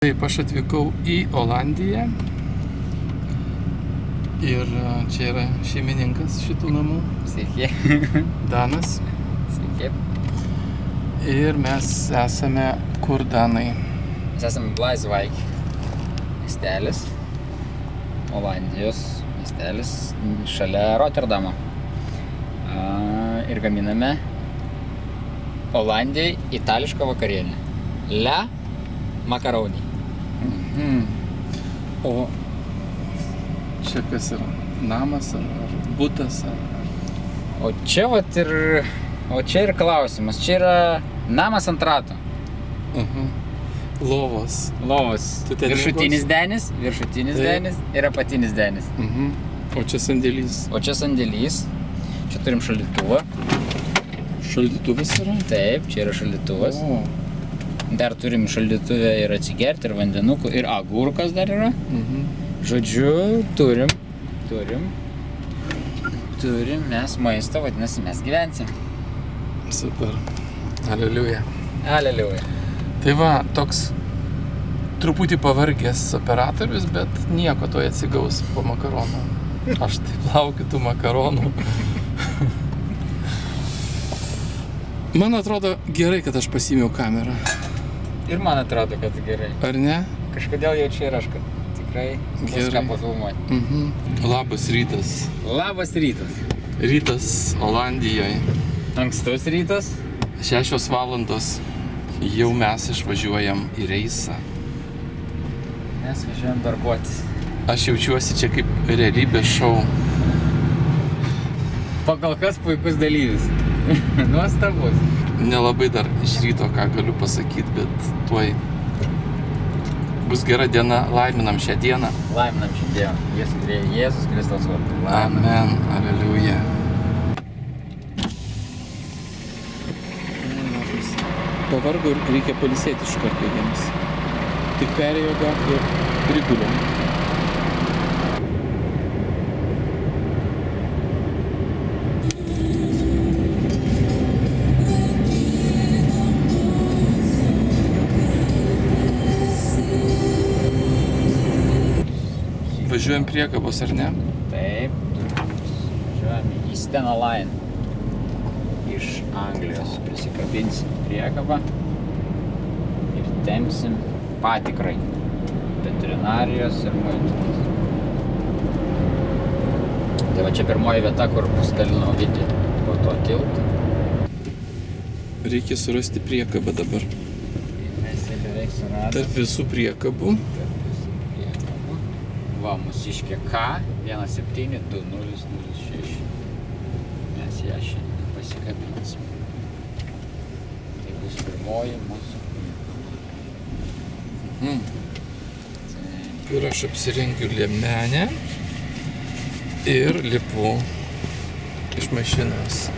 Taip, aš atvykau į Olandiją ir čia yra šeimininkas šitų namų. Sveiki. Danas. Sveiki. Ir mes esame kur, Danai? Mes esame Bleiswijk miestelis, Olandijos miestelis, šalia Rotterdamo. Ir gaminame Olandijai itališką vakarienę. Le makaroni. O čia kas yra? Namas ar butas? O čia ir klausimas. Čia yra namas ant rato. Lovos. Lovos. Viršutinis denis ir apatinis denis. O čia sandėlys. Čia turim šaldytuvą. Šaldytuvas yra? Taip, čia yra šaldytuvas. O. Dar turim šaldytuvę ir atsigerti, ir vandenukų, ir agurkas dar yra. Žodžiu, turim mes maistą, vadinasi, mes gyvensim. Super. Aleliuja. Aleliuja. Tai va, toks truputį pavargęs operatorius, bet nieko to atsigaus po makaronų. Aš taip laukiu tų makaronų. Man atrodo gerai, kad aš pasiėmiau kamerą. Ir man atrodo, kad gerai. Ar ne? Kažkodėl jaučiu ir aš, kad tikrai bus ką pafilmuoti. Labas rytas. Labas rytas. Rytas Olandijoje. Ankstus rytas. 6 valandos. Jau mes išvažiuojam į reisą. Mes važiuojam darbuotis. Aš jaučiuosi čia kaip realybės šou. Pagal kas puikus dalyvis. Nuostabus. Nelabai dar iš ryto ką galiu pasakyti, bet tuoj bus gera diena. Laiminam šią dieną. Laiminam šią dieną. Jėzus Kristus vardu. Amen. Aleliuja. Pavargo ir reikia pailsėti iš karto jiems. Tik perėjo gatvę ir prigulėm. Važiuojam priekabos, ar ne? Taip. Važiuojam į Stena Line. Iš Anglijos prisikabinsim priekabą ir tempsim patikrai. Veterinarijos ir muitinės. Tai va čia pirmoji vieta, kur pasidalinau video. Po to tiltą. Reikia surasti priekabą dabar. Mes jau beveik suradom. Tarp visų priekabų. Va, mūsiškė K 172006. Mes ją šiandien pasikabinsim. Tai bus pirmoji mūsų. Ir aš apsirengiu liemenę ir lipu iš mašinos.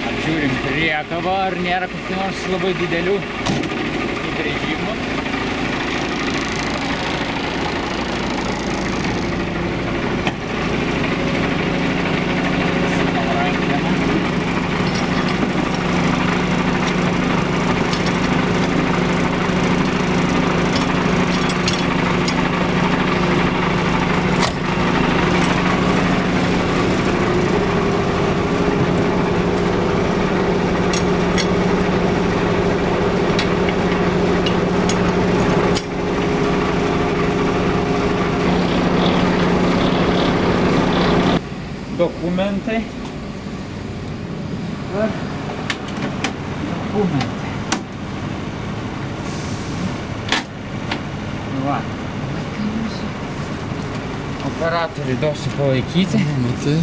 Apžiūrim priekabą, ar nėra kokių nors labai didelių įbrėžimų. Dokumentai. Va. Operatoriai duosiu palaikyti. Matai?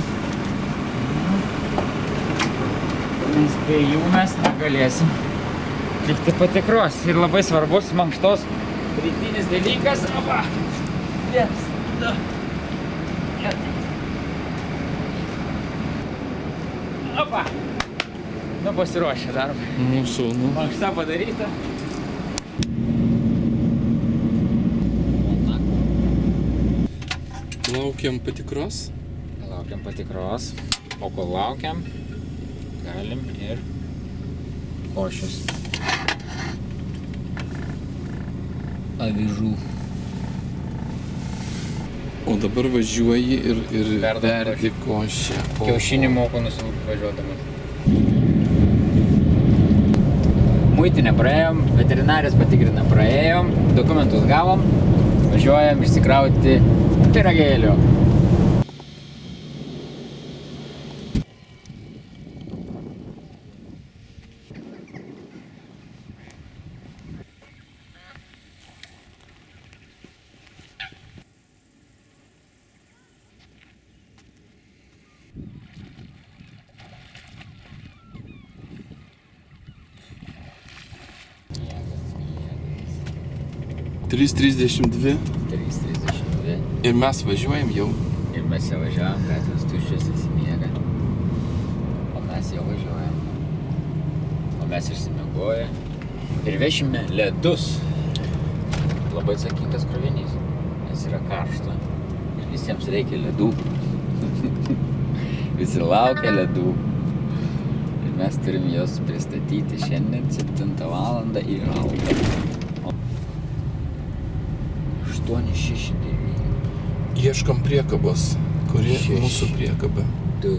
Nes be jų mes negalėsim atlikti patikros. Ir labai svarbus mankštos rytinis dalykas. Opa. 1, 2, 4. Opa! Nu, pasiruošę darbą. Mūsų, Mankšta padaryta. Laukia laukiam patikros. Laukiam patikros. O kol laukiam, galim ir košius. Avižų. O dabar važiuoji ir Verdam verdi košę. Kiaušinį moku nusivažiuodamas. Muitinę praėjom, veterinarės patikrina praėjom, dokumentus gavom, važiuojam išsikrauti pyragėlio. Trys 32 3:32. ir mes važiuojam jau. Ir mes jau važiavam, gatvės tuščias įsimiega. O mes jau važiuojam. O mes išsimiegoję. Ir vešime ledus. Labai atsakingas krovinys. Nes yra karšta. Ir visiems reikia ledų. Visi laukia ledų. Ir mes turim juos pristatyti šiandien 7 valandą į Algą. 869. Ieškom priekabos, kuri mūsų priekaba. 2.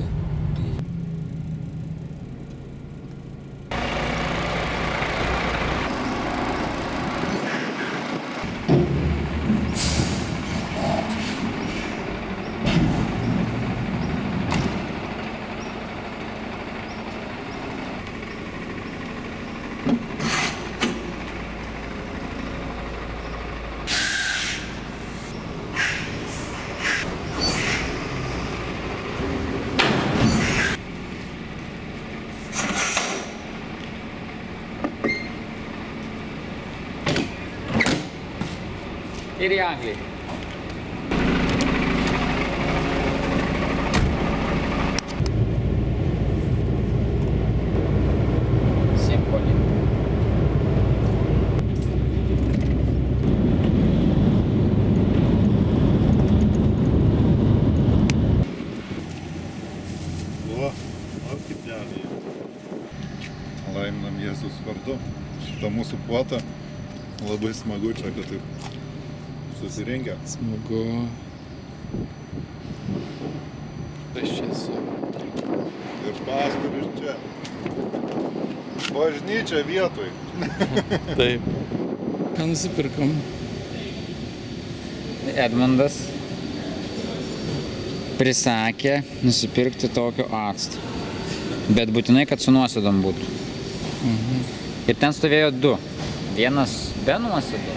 Ir į Angliją. Simpoli. kaip dėlį. Laiminam Jėzus vardu. Šitą mūsų puotą labai smagu čia, kad taip susirinkę. Smagu. Aš čia esu. Ir paskui čia. Bažnyčia vietoj. Taip. Ką nusipirkom? Edmundas prisakė nusipirkti tokio acto. Bet būtinai, kad su nuosėdom būtų. Ir ten stovėjo du. Vienas be nuosėdų.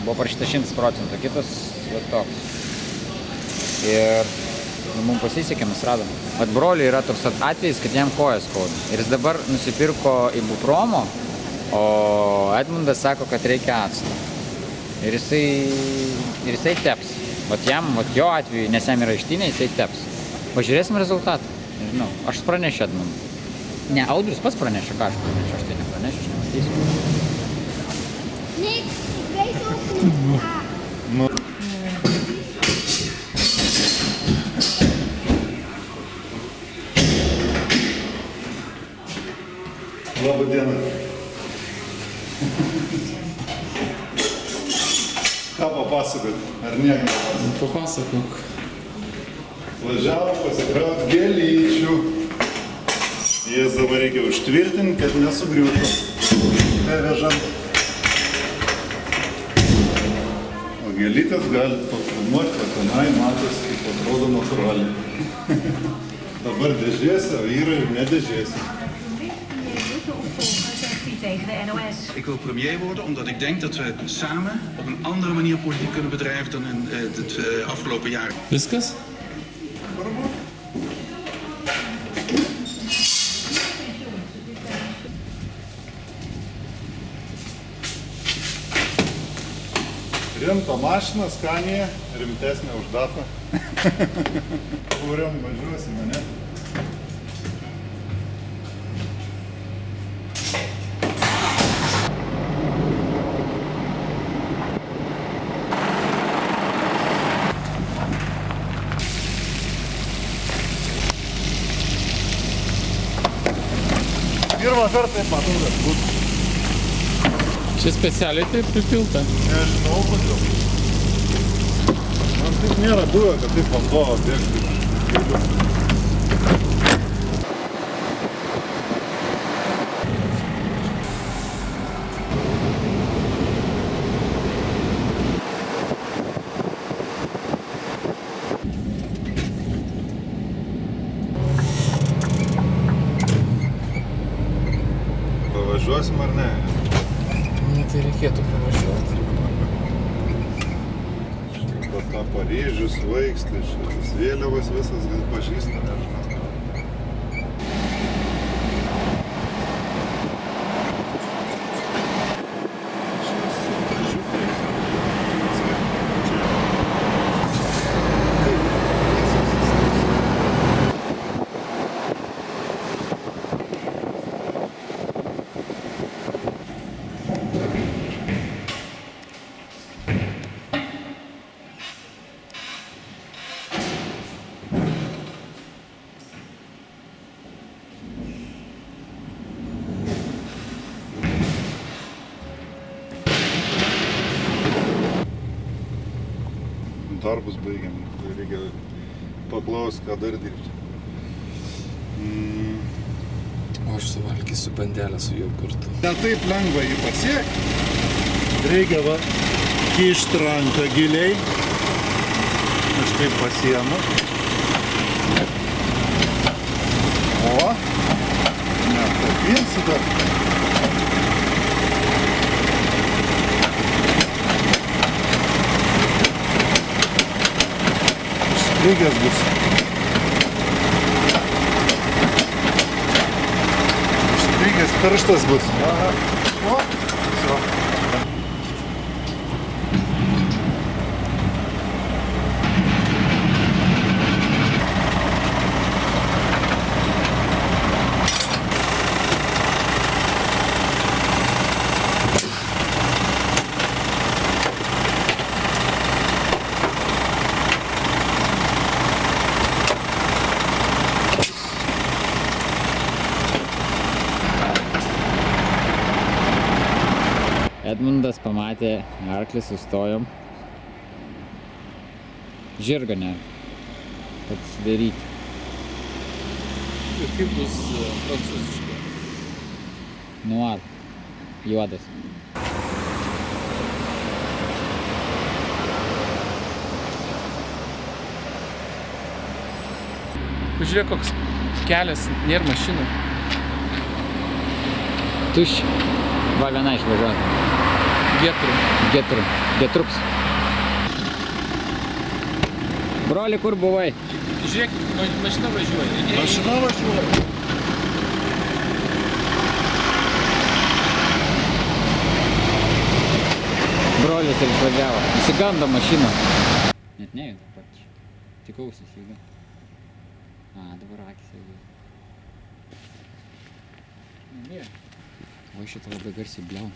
Buvo parašyta 100%, kitas va toks. Ir mums pasisekė, mes radom. Vat broliui yra toks atvejis, kad jam kojas skauda. Ir jis dabar nusipirko ibupromo, o Edmundas sako, kad reikia acto. Ir jisai teps. Vat jam, vat jo atveju, nes jam yra ištinė, jisai teps. Pažiūrėsim rezultatą. Nežinau, aš pranešiu Edmundui. Ne, Audrius pats praneša, ką aš pranešiu, aš tai nepranešiu, aš nematysiu. Niks, ik weet ook niet. Labą dieną. Ką papasakot? Ar nieko nepasakot? Papasakok. Važiavom pasikraut gėlyčių. Jas dabar reikia užtvirtinti, kad nesugriūtų. Nevežant. O gėlytės galit pafilmuoti, kad tenai matosi, kaip atrodo natūraliai. Dabar dėžėse, o yra ir ne dėžėse. Tegen de NOS. Ik wil premier worden omdat ik denk dat we samen op een andere manier politiek kunnen bedrijven dan in het afgelopen jaar. Viskas? Rimta mašina, Skanija, rimtesnė už Dafą. Kuriam važiuosime, ne? Pirmą kartą taip matau, kad būtų. Čia specialiai taip pripilta. Nežinau, kodėl. Man taip nėra buvę, kad taip vanduo bėgtų iš kelių. Pavažiuosim ar ne? Tai reikėtų pavažiuoti. Po tą Paryžių svaigsti, šitas vėliavas visas gal pažįsta, nežinau. Darbus baigiam, reikia paklaust, ką dar dirbti. O aš suvalgysiu bandelę su jogurtu. Ne taip lengva jį pasiekti. Reikia va kišt ranką giliai. Aš taip pasiemu. O, neapkabinsi dar. Išstrigęs bus. Išstrigęs pirštas bus. Aha. O, viso. Edmundas pamatė arklį, sustojom. Žirgą ne, kad sudaryti. Ir kaip bus prancūziškai? Noir, juodas. Pažiūrėk, koks kelias, nėra mašinų. Tuščia. Va viena išvažiuota. Getrups. Broli, kur buvai? Žiūrėk, mašina važiuoja. Mašina važiuoja. Brolis ir išvažiavo. Įsigando mašiną. Net nejuda pats. Tik ausis juda. A, dabar akis juda. O šitą labai garsiai bliau.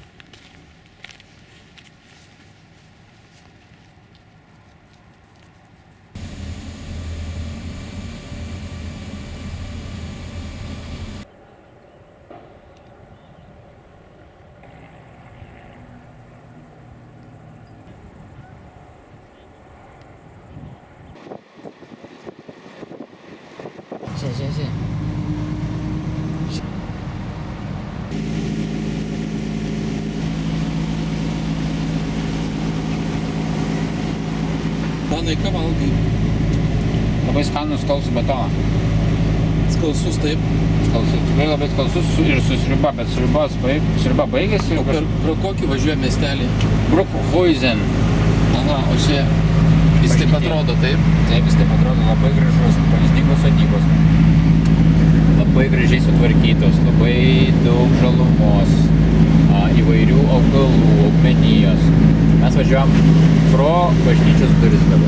Čia. Danai, ką valgai? Labai skanus skalsų betoną. Skalsus, taip. Skalsus, tikrai labai skalsus ir su sriuba, bet sriuba baigėsi. O pro kokį važiuoja miestelį? Bruckhuizen. Aha, o čia jis taip atrodo, taip? Taip, jis taip atrodo, labai gražus, pavyzdingos sodybos. Labai gražiai sutvarkytos, labai daug žalumos, įvairių augalų, augmenijos. Mes važiuojam pro bažnyčios duris dabar.